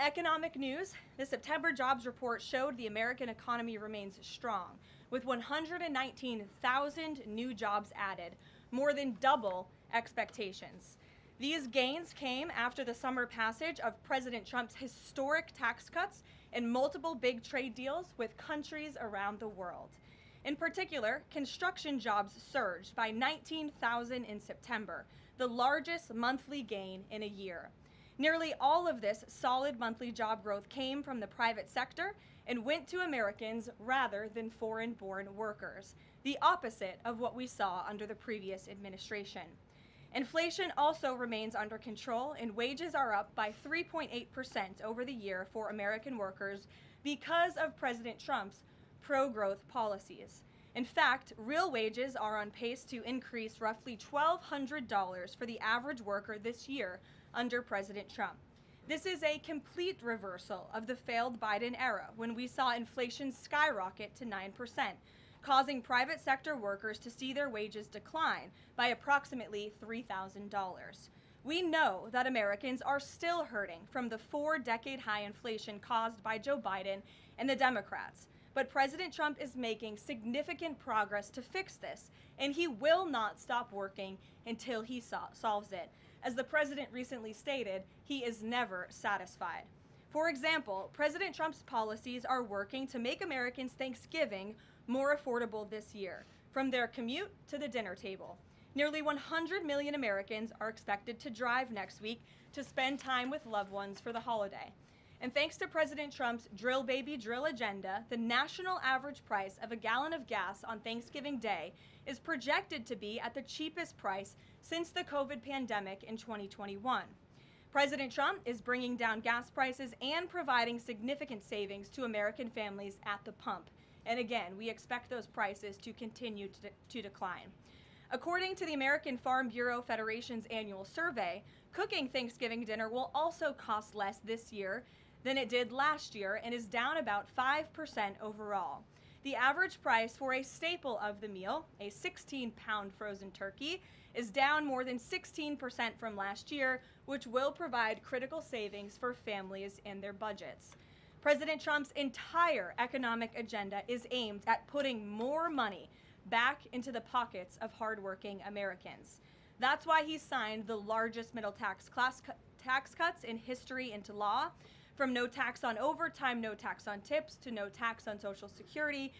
economic news, the September jobs report showed the American economy remains strong, with 119,000 new jobs added, more than double expectations. These gains came after the summer passage of President Trump's historic tax cuts and multiple big trade deals with countries around the world. In particular, construction jobs surged by 19,000 in September, the largest monthly gain in a year. Nearly all of this solid monthly job growth came from the private sector and went to Americans rather than foreign-born workers, the opposite of what we saw under the previous administration. Inflation also remains under control, and wages are up by 3.8% over the year for American workers because of President Trump's pro-growth policies. In fact, real wages are on pace to increase roughly $1,200 for the average worker this year under President Trump. This is a complete reversal of the failed Biden era, when we saw inflation skyrocket to 9%, causing private sector workers to see their wages decline by approximately $3,000. We know that Americans are still hurting from the 4-decade high inflation caused by Joe Biden and the Democrats, but President Trump is making significant progress to fix this, and he will not stop working until he solves it. As the president recently stated, he is never satisfied. For example, President Trump's policies are working to make Americans' Thanksgiving more affordable this year, from their commute to the dinner table. Nearly 100 million Americans are expected to drive next week to spend time with loved ones for the holiday. And thanks to President Trump's Drill Baby Drill agenda, the national average price of a gallon of gas on Thanksgiving Day is projected to be at the cheapest price since the COVID pandemic in 2021. President Trump is bringing down gas prices and providing significant savings to American families at the pump. And again, we expect those prices to continue to decline. According to the American Farm Bureau Federation's annual survey, cooking Thanksgiving dinner will also cost less this year than it did last year and is down about 5% overall. The average price for a staple of the meal, a 16-pound frozen turkey, is down more than 16% from last year, which will provide critical savings for families in their budgets. President Trump's entire economic agenda is aimed at putting more money back into the pockets of hardworking Americans. That's why he signed the largest middle tax cuts in history into law, from no tax on overtime, no tax on tips, to no tax on Social Security.